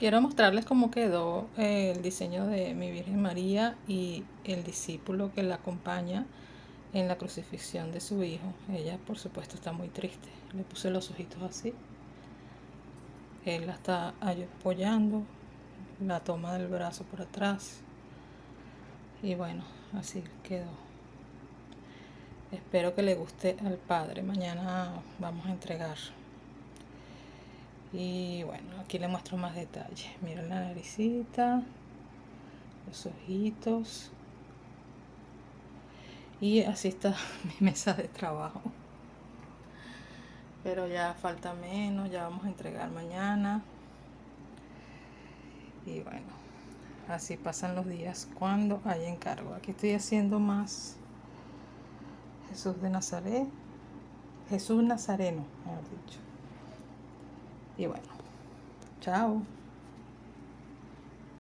Quiero mostrarles cómo quedó el diseño de mi Virgen María y el discípulo que la acompaña en la crucifixión de su hijo. Ella, por supuesto, está muy triste. Le puse los ojitos así. Él la está apoyando, la toma del brazo por atrás. Y bueno, así quedó. Espero que le guste al padre. Mañana vamos a entregar. Y bueno, aquí le muestro más detalles. Miren la naricita, los ojitos. Y así está mi mesa de trabajo. Pero ya falta menos, ya vamos a entregar mañana. Y bueno, así pasan los días cuando hay encargo. Aquí estoy haciendo más Jesús de Nazaret. Jesús Nazareno, mejor dicho. Y bueno, chao.